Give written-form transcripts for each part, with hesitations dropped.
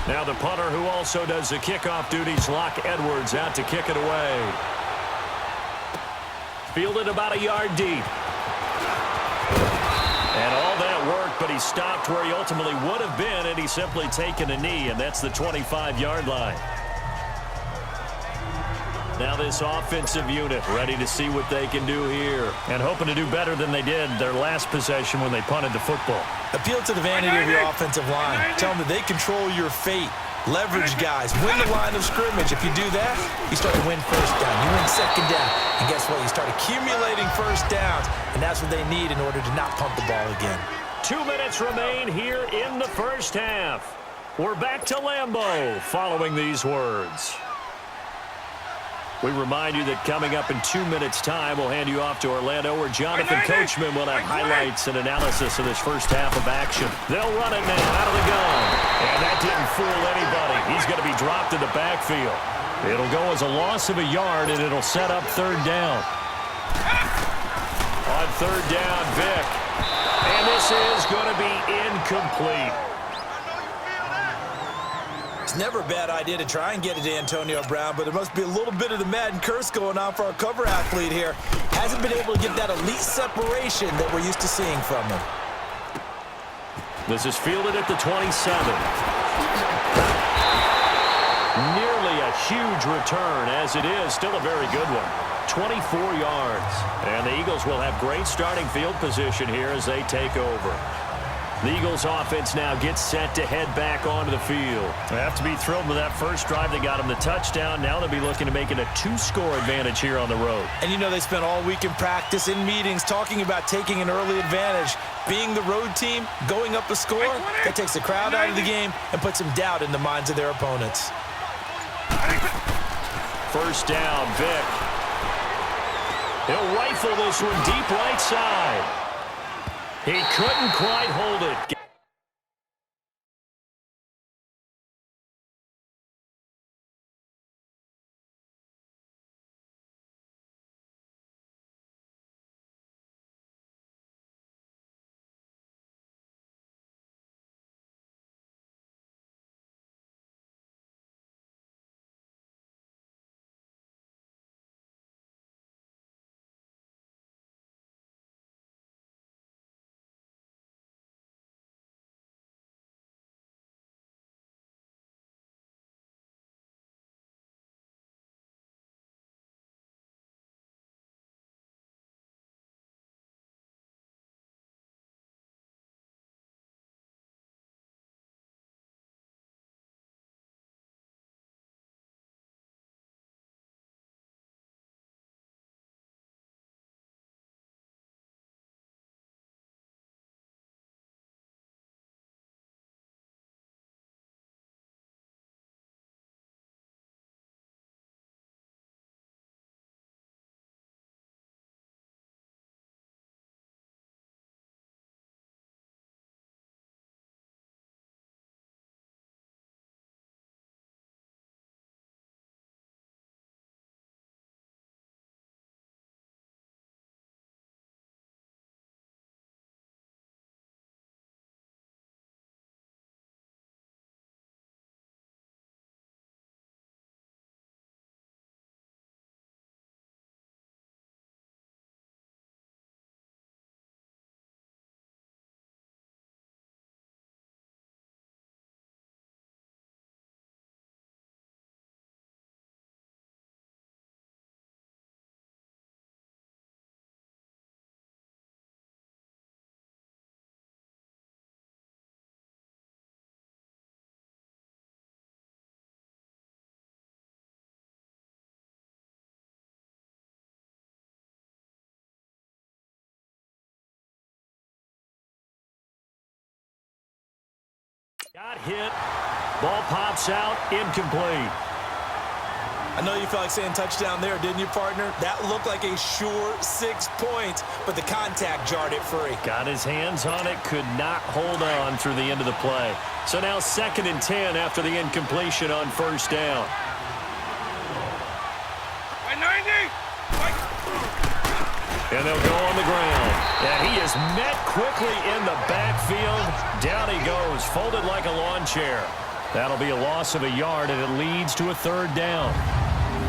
Now the punter who also does the kickoff duties, Locke Edwards, out to kick it away. Fielded about a yard deep. And all that work, but he stopped where he ultimately would have been, and he's simply taken a knee, and that's the 25-yard line. Now this offensive unit ready to see what they can do here, and hoping to do better than they did their last possession when they punted the football. Appeal to the vanity of your offensive line. Tell them that they control your fate. Leverage guys. Win the line of scrimmage. If you do that, you start to win first down. You win second down. And guess what? You start accumulating first downs, and that's what they need in order to not punt the ball again. 2 minutes remain here in the first half. We're back to Lambeau following these words. We remind you that coming up in 2 minutes' time, we'll hand you off to Orlando, where Jonathan Coachman will have highlights and analysis of this first half of action. They'll run it now out of the gun. And that didn't fool anybody. He's going to be dropped in the backfield. It'll go as a loss of a yard, and it'll set up third down. On third down, Vick. And this is going to be incomplete. It's never a bad idea to try and get it to Antonio Brown, but there must be a little bit of the Madden curse going on for our cover athlete here. Hasn't been able to get that elite separation that we're used to seeing from him. This is fielded at the 27. Nearly a huge return, as it is still a very good one. 24 yards. And the Eagles will have great starting field position here as they take over. The Eagles offense now gets set to head back onto the field. They have to be thrilled with that first drive. They got them the touchdown. Now they'll be looking to make it a 2-score advantage here on the road. And you know they spent all week in practice, in meetings, talking about taking an early advantage. Being the road team, going up a score, that takes the crowd out of the game and puts some doubt in the minds of their opponents. First down, Vick. He'll rifle this one deep right side. He couldn't quite hold it. Got hit. Ball pops out. Incomplete. I know you felt like saying touchdown there, didn't you, partner? That looked like a sure 6 points, but the contact jarred it free. Got his hands on it, could not hold on through the end of the play. So now 2nd and 10 after the incompletion on first down. And they'll go on the ground. And he is met quickly in the backfield. Down he goes, folded like a lawn chair. That'll be a loss of a yard, and it leads to a third down.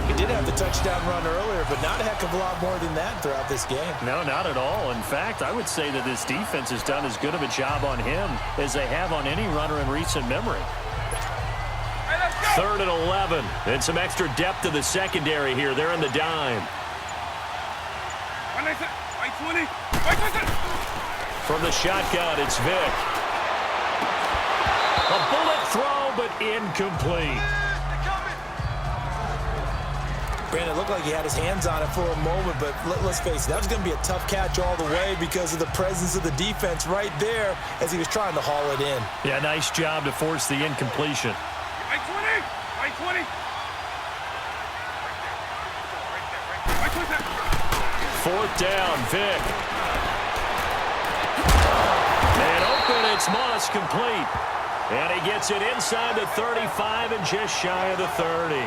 He did have the touchdown run earlier, but not a heck of a lot more than that throughout this game. No, not at all. In fact, I would say that this defense has done as good of a job on him as they have on any runner in recent memory. 3rd and 11. And some extra depth to the secondary here. They're in the dime. From the shotgun, it's Vick. A bullet throw, but incomplete. Brandon, it looked like he had his hands on it for a moment, but let's face it, that was going to be a tough catch all the way because of the presence of the defense right there as he was trying to haul it in. Yeah, nice job to force the incompletion. 4th down, Vick. And open, it's Moss, complete. And he gets it inside the 35 and just shy of the 30.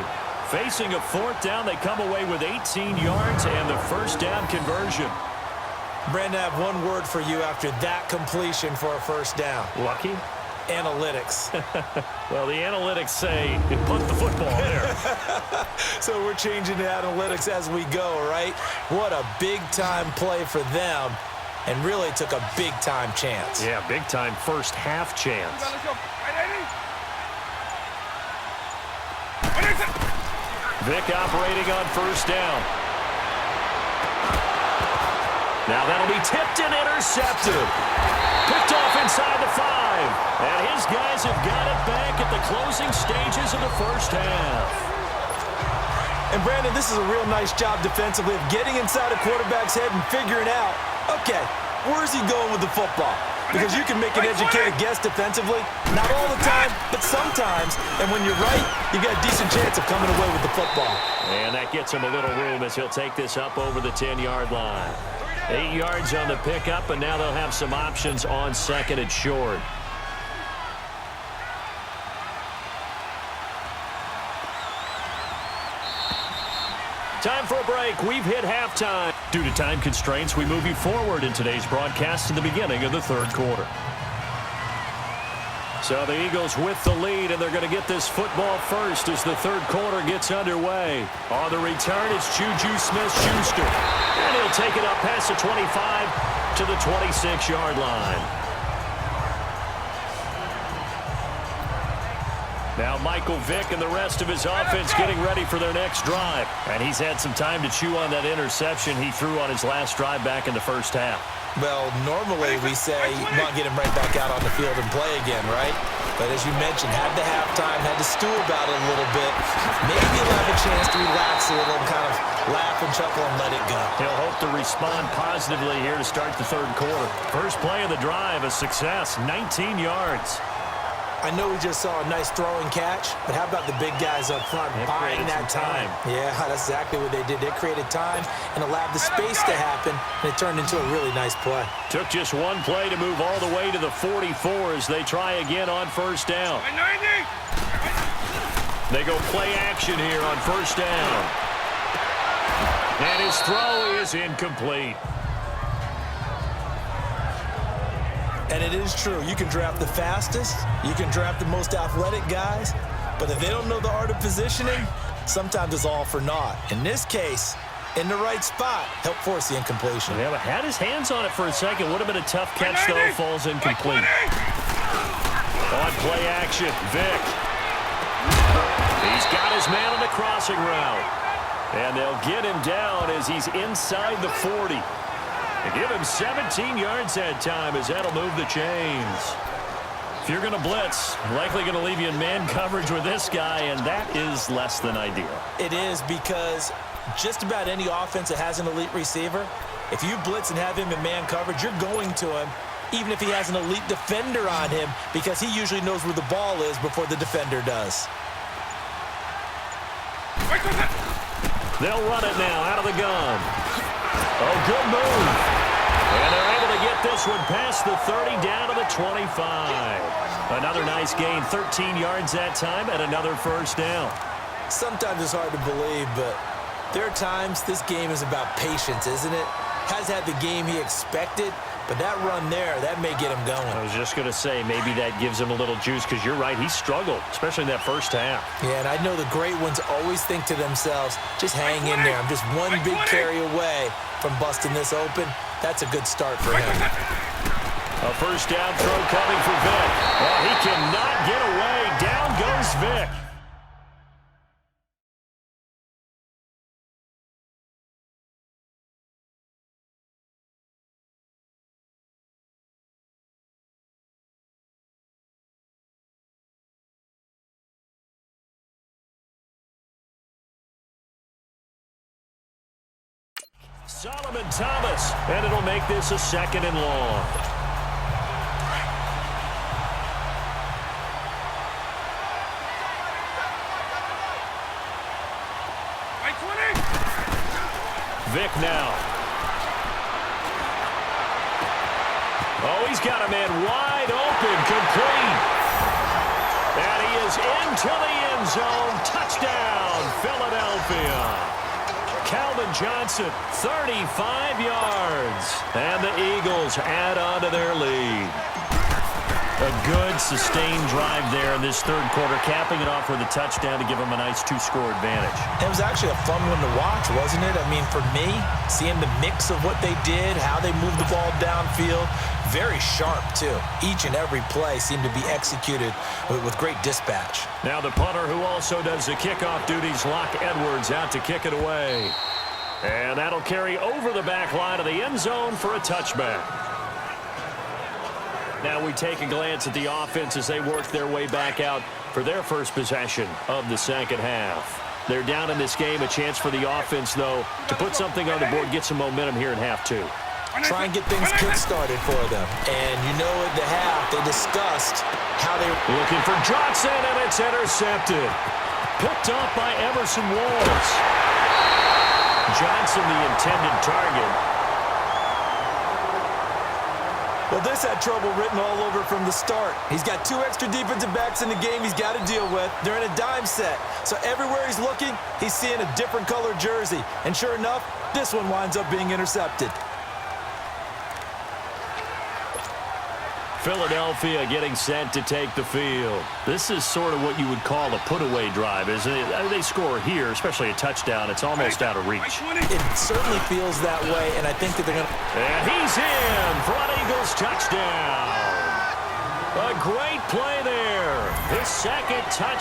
Facing a 4th down, they come away with 18 yards and the first down conversion. Brandon, I have one word for you after that completion for a first down. Lucky? Analytics. Well, the analytics say put the football there. So we're changing the analytics as we go, right? What a big-time play for them, and really took a big-time chance. Yeah, big-time first half chance. Vick operating on first down. Now that'll be tipped and intercepted. Picked off inside the 5. And his guys have got it back at the closing stages of the first half. And Brandon, this is a real nice job defensively of getting inside a quarterback's head and figuring out, okay, where's he going with the football? Because you can make an educated guess defensively, not all the time, but sometimes. And when you're right, you got a decent chance of coming away with the football. And that gets him a little room as he'll take this up over the 10-yard line. 8 yards on the pickup, and now they'll have some options on 2nd and short. Time for a break. We've hit halftime. Due to time constraints, we move you forward in today's broadcast to the beginning of the 3rd quarter. So the Eagles with the lead, and they're going to get this football first as the 3rd quarter gets underway. On the return, it's Juju Smith-Schuster. And he'll take it up past the 25 to the 26-yard line. Now Michael Vick and the rest of his offense getting ready for their next drive. And he's had some time to chew on that interception he threw on his last drive back in the first half. Well, normally we say, come on, get him right back out on the field and play again, right? But as you mentioned, had the halftime, had to stew about it a little bit. Maybe he'll have a chance to relax a little and kind of laugh and chuckle and let it go. He'll hope to respond positively here to start the 3rd quarter. First play of the drive, a success, 19 yards. I know we just saw a nice throw and catch, but how about the big guys up front buying that time? Yeah, that's exactly what they did. They created time and allowed the space to happen, and it turned into a really nice play. Took just one play to move all the way to the 44 as they try again on first down. They go play action here on first down. And his throw is incomplete. And it is true. You can draft the fastest. You can draft the most athletic guys. But if they don't know the art of positioning, sometimes it's all for naught. In this case, in the right spot, help force the incompletion. Yeah, but had his hands on it for a second. Would have been a tough catch, though. Falls incomplete. On play action, Vick. He's got his man on the crossing route. And they'll get him down as he's inside the 40. They give him 17 yards that time as that'll move the chains. If you're going to blitz, likely going to leave you in man coverage with this guy, and that is less than ideal. It is, because just about any offense that has an elite receiver, if you blitz and have him in man coverage, you're going to him, even if he has an elite defender on him, because he usually knows where the ball is before the defender does. They'll run it now out of the gun. Oh, good move. And they're able to get this one past the 30 down to the 25. Another nice gain, 13 yards that time, and another first down. Sometimes it's hard to believe, but there are times this game is about patience, isn't it? Has had the game he expected, but that run there, that may get him going. I was just going to say, maybe that gives him a little juice, because you're right, he struggled, especially in that first half. Yeah, and I know the great ones always think to themselves, just hang in there. I'm just one big carry away from busting this open. That's a good start for him. A first down throw coming for Vic. Oh, he cannot get away. Down goes Vic. Solomon Thomas, and it'll make this a 2nd and long. Vic now. Oh, he's got a man wide open, complete. And he is into the end zone. Touchdown, Philadelphia. Calvin Johnson, 35 yards. And the Eagles add on to their lead. A good, sustained drive there in this third quarter, capping it off with a touchdown to give them a nice 2-score advantage. It was actually a fun one to watch, wasn't it? I mean, for me, seeing the mix of what they did, how they moved the ball downfield, very sharp, too. Each and every play seemed to be executed with great dispatch. Now the punter, who also does the kickoff duties, Locke Edwards, out to kick it away. And that'll carry over the back line of the end zone for a touchback. Now we take a glance at the offense as they work their way back out for their first possession of the second half. They're down in this game. A chance for the offense, though, to put something on the board, get some momentum here in half 2. Try and get things kick-started for them. And you know at the half, they discussed how they... Looking for Johnson, and it's intercepted. Picked up by Emerson Walls. Johnson, the intended target. Well, this had trouble written all over from the start. He's got 2 extra defensive backs in the game he's got to deal with. They're in a dime set. So everywhere he's looking, he's seeing a different colored jersey. And sure enough, this one winds up being intercepted. Philadelphia getting set to take the field. This is sort of what you would call a put-away drive, isn't it? They score here, especially a touchdown. It's almost out of reach. It certainly feels that way, and I think that they're going to... And he's in for an Eagles touchdown. A great play there. His second touchdown.